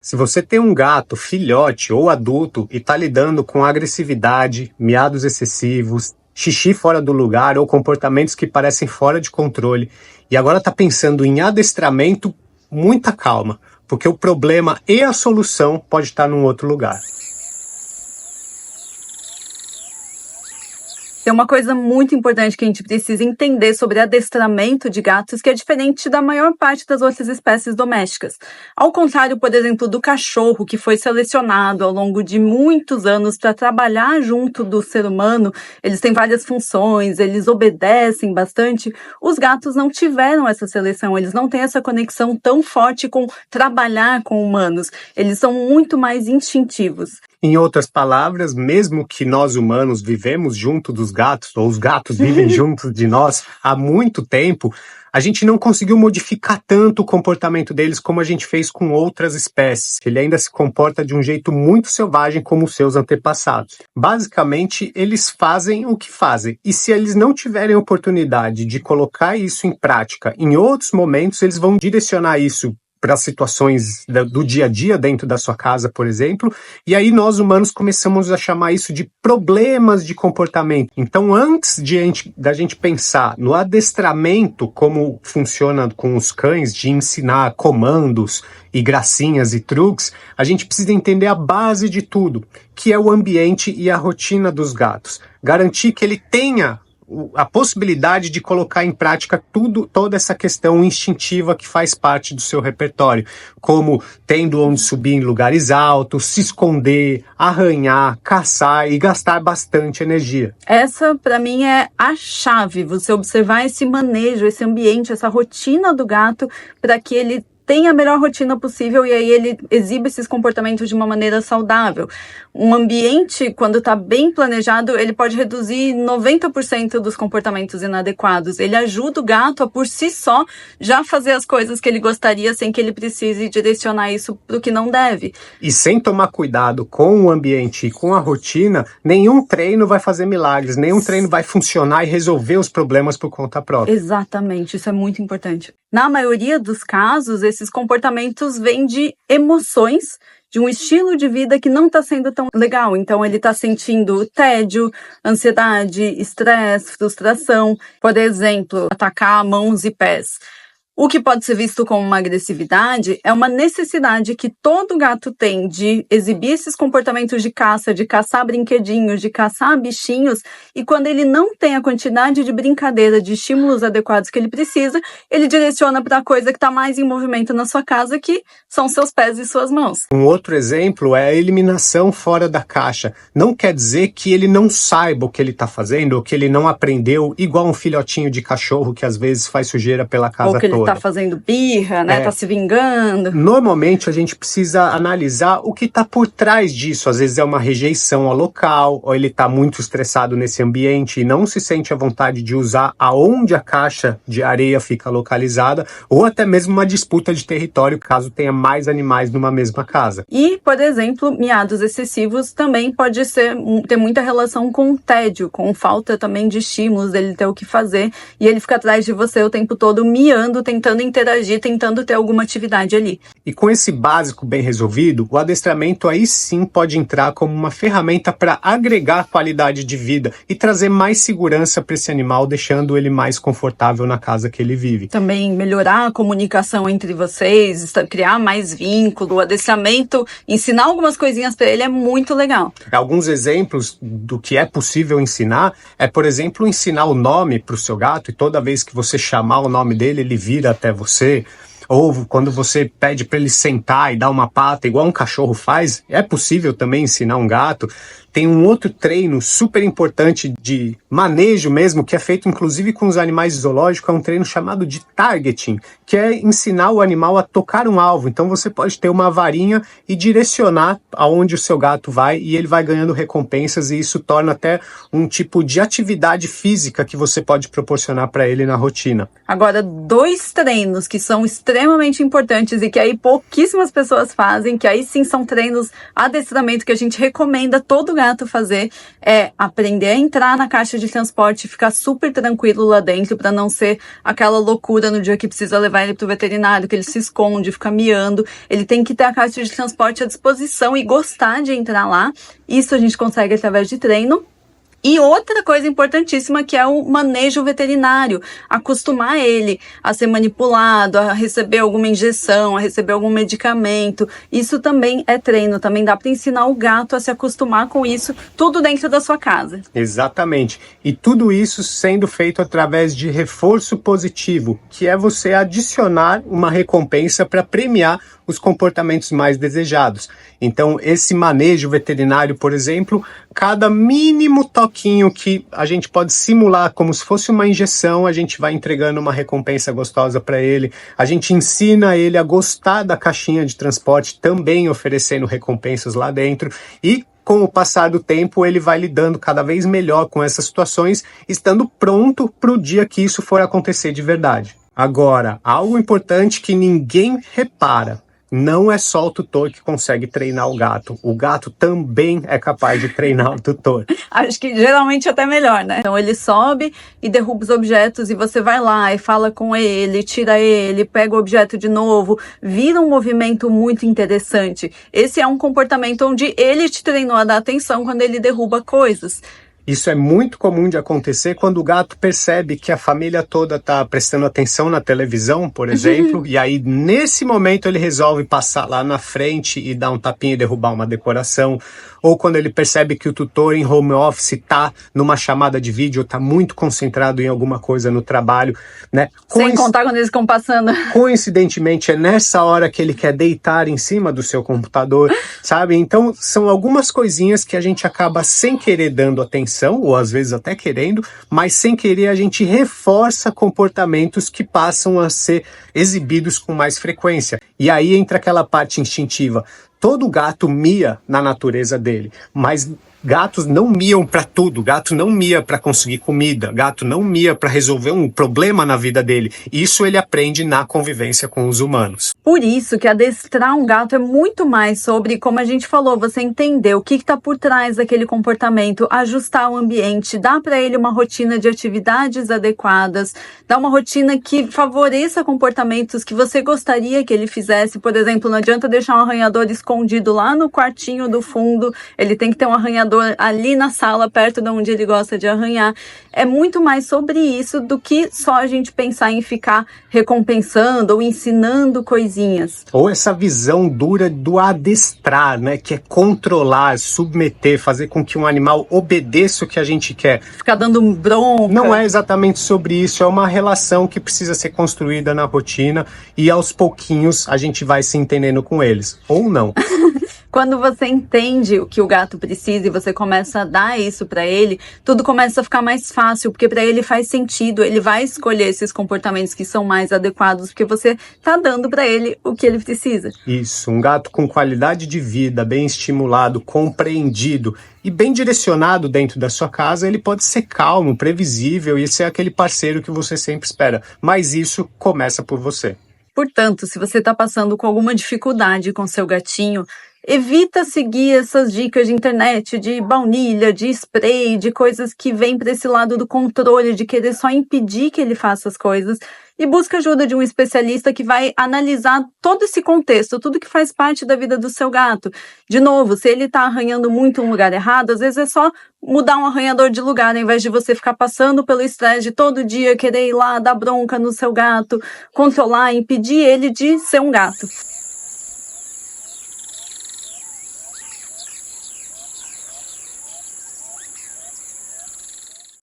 Se você tem um gato, filhote ou adulto, e está lidando com agressividade, miados excessivos, xixi fora do lugar ou comportamentos que parecem fora de controle, e agora está pensando em adestramento, muita calma, porque o problema e a solução pode estar num outro lugar. Tem uma coisa muito importante que a gente precisa entender sobre adestramento de gatos, que é diferente da maior parte das outras espécies domésticas. Ao contrário, por exemplo, do cachorro, que foi selecionado ao longo de muitos anos para trabalhar junto do ser humano, eles têm várias funções, eles obedecem bastante. Os gatos não tiveram essa seleção, eles não têm essa conexão tão forte com trabalhar com humanos. Eles são muito mais instintivos. Em outras palavras, mesmo que nós humanos vivemos junto dos gatos, ou os gatos vivem junto de nós há muito tempo, a gente não conseguiu modificar tanto o comportamento deles como a gente fez com outras espécies. Ele ainda se comporta de um jeito muito selvagem como os seus antepassados. Basicamente, eles fazem o que fazem. E se eles não tiverem oportunidade de colocar isso em prática em outros momentos, eles vão direcionar isso para situações do dia a dia dentro da sua casa, por exemplo, e aí nós humanos começamos a chamar isso de problemas de comportamento. Então, antes da gente pensar no adestramento, como funciona com os cães, de ensinar comandos e gracinhas e truques, a gente precisa entender a base de tudo, que é o ambiente e a rotina dos gatos. Garantir que ele tenha a possibilidade de colocar em prática toda essa questão instintiva que faz parte do seu repertório, como tendo onde subir em lugares altos, se esconder, arranhar, caçar e gastar bastante energia. Essa, para mim, é a chave, você observar esse manejo, esse ambiente, essa rotina do gato, para que ele tenha a melhor rotina possível e aí ele exibe esses comportamentos de uma maneira saudável. Um ambiente, quando está bem planejado, ele pode reduzir 90% dos comportamentos inadequados. Ele ajuda o gato a, por si só, já fazer as coisas que ele gostaria sem que ele precise direcionar isso para o que não deve. E sem tomar cuidado com o ambiente e com a rotina, nenhum treino vai fazer milagres, nenhum treino vai funcionar e resolver os problemas por conta própria. Exatamente, isso é muito importante. Na maioria dos casos, esses comportamentos vêm de emoções, de um estilo de vida que não está sendo tão legal. Então, ele está sentindo tédio, ansiedade, estresse, frustração. Por exemplo, atacar mãos e pés. O que pode ser visto como uma agressividade é uma necessidade que todo gato tem de exibir esses comportamentos de caça, de caçar brinquedinhos, de caçar bichinhos, e quando ele não tem a quantidade de brincadeira, de estímulos adequados que ele precisa, ele direciona para a coisa que está mais em movimento na sua casa, que são seus pés e suas mãos. Um outro exemplo é a eliminação fora da caixa. Não quer dizer que ele não saiba o que ele está fazendo, ou que ele não aprendeu, igual um filhotinho de cachorro que às vezes faz sujeira pela casa toda. Tá fazendo birra, né? Tá se vingando. Normalmente a gente precisa analisar o que está por trás disso. Às vezes é uma rejeição ao local, ou ele está muito estressado nesse ambiente e não se sente à vontade de usar aonde a caixa de areia fica localizada, ou até mesmo uma disputa de território, caso tenha mais animais numa mesma casa. E, por exemplo, miados excessivos também pode ter muita relação com tédio, com falta também de estímulos, dele ter o que fazer, e ele fica atrás de você o tempo todo miando, tentando interagir, tentando ter alguma atividade ali. E com esse básico bem resolvido, o adestramento aí sim pode entrar como uma ferramenta para agregar qualidade de vida e trazer mais segurança para esse animal, deixando ele mais confortável na casa que ele vive. Também melhorar a comunicação entre vocês, criar mais vínculo, o adestramento, ensinar algumas coisinhas para ele é muito legal. Alguns exemplos do que é possível ensinar é, por exemplo, ensinar o nome para o seu gato e toda vez que você chamar o nome dele, ele vira até você. Ou quando você pede para ele sentar e dar uma pata, igual um cachorro faz, é possível também ensinar um gato. Tem um outro treino super importante de manejo mesmo, que é feito inclusive com os animais zoológicos, é um treino chamado de targeting, que é ensinar o animal a tocar um alvo. Então você pode ter uma varinha e direcionar aonde o seu gato vai e ele vai ganhando recompensas, e isso torna até um tipo de atividade física que você pode proporcionar para ele na rotina. Agora, 2 treinos que são extremamente importantes e que aí pouquíssimas pessoas fazem, que aí sim são treinos, adestramento que a gente recomenda todo gato fazer é aprender a entrar na caixa de transporte e ficar super tranquilo lá dentro, para não ser aquela loucura no dia que precisa levar ele pro veterinário, que ele se esconde, fica miando. Ele tem que ter a caixa de transporte à disposição e gostar de entrar lá. Isso a gente consegue através de treino. E outra coisa importantíssima, que é o manejo veterinário, acostumar ele a ser manipulado, a receber alguma injeção, a receber algum medicamento. Isso também é treino, também dá para ensinar o gato a se acostumar com isso, tudo dentro da sua casa. Exatamente. E tudo isso sendo feito através de reforço positivo, que é você adicionar uma recompensa para premiar os comportamentos mais desejados. Então, esse manejo veterinário, por exemplo, cada mínimo toquinho que a gente pode simular como se fosse uma injeção, a gente vai entregando uma recompensa gostosa para ele. A gente ensina ele a gostar da caixinha de transporte, também oferecendo recompensas lá dentro. E com o passar do tempo, ele vai lidando cada vez melhor com essas situações, estando pronto para o dia que isso for acontecer de verdade. Agora, algo importante que ninguém repara: não é só o tutor que consegue treinar o gato também é capaz de treinar o tutor. Acho que geralmente até melhor, né? Então ele sobe e derruba os objetos e você vai lá e fala com ele, tira ele, pega o objeto de novo, vira um movimento muito interessante. Esse é um comportamento onde ele te treinou a dar atenção quando ele derruba coisas. Isso é muito comum de acontecer quando o gato percebe que a família toda está prestando atenção na televisão, por exemplo, e aí nesse momento ele resolve passar lá na frente e dar um tapinha e derrubar uma decoração. Ou quando ele percebe que o tutor em home office está numa chamada de vídeo, está muito concentrado em alguma coisa no trabalho, né? Sem contar quando eles ficam passando. Coincidentemente, é nessa hora que ele quer deitar em cima do seu computador, sabe? Então, são algumas coisinhas que a gente acaba sem querer dando atenção, ou às vezes até querendo, mas sem querer a gente reforça comportamentos que passam a ser exibidos com mais frequência. E aí entra aquela parte instintiva. Todo gato mia na natureza dele, mas gatos não miam para tudo. Gato não mia para conseguir comida. Gato não mia para resolver um problema na vida dele. Isso ele aprende na convivência com os humanos. Por isso que adestrar um gato é muito mais sobre, como a gente falou, você entender o que está por trás daquele comportamento, ajustar o ambiente, dar para ele uma rotina de atividades adequadas, dar uma rotina que favoreça comportamentos que você gostaria que ele fizesse. Por exemplo, não adianta deixar um arranhador escondido lá no quartinho do fundo, ele tem que ter um arranhador ali na sala, perto de onde ele gosta de arranhar. É muito mais sobre isso do que só a gente pensar em ficar recompensando ou ensinando coisinhas. Ou essa visão dura do adestrar, né? Que é controlar, submeter, fazer com que um animal obedeça o que a gente quer. Ficar dando um bronca. Não é exatamente sobre isso, é uma relação que precisa ser construída na rotina e aos pouquinhos a gente vai se entendendo com eles. Ou não. Quando você entende o que o gato precisa e você começa a dar isso para ele, tudo começa a ficar mais fácil, porque para ele faz sentido, ele vai escolher esses comportamentos que são mais adequados, porque você tá dando para ele o que ele precisa. Isso, um gato com qualidade de vida, bem estimulado, compreendido e bem direcionado dentro da sua casa, ele pode ser calmo, previsível e ser aquele parceiro que você sempre espera. Mas isso começa por você. Portanto, se você está passando com alguma dificuldade com seu gatinho, evita seguir essas dicas de internet, de baunilha, de spray, de coisas que vêm para esse lado do controle, de querer só impedir que ele faça as coisas. E busca ajuda de um especialista que vai analisar todo esse contexto, tudo que faz parte da vida do seu gato. De novo, se ele está arranhando muito um lugar errado, às vezes é só mudar um arranhador de lugar, ao invés de você ficar passando pelo estresse de todo dia querer ir lá dar bronca no seu gato, controlar, impedir ele de ser um gato.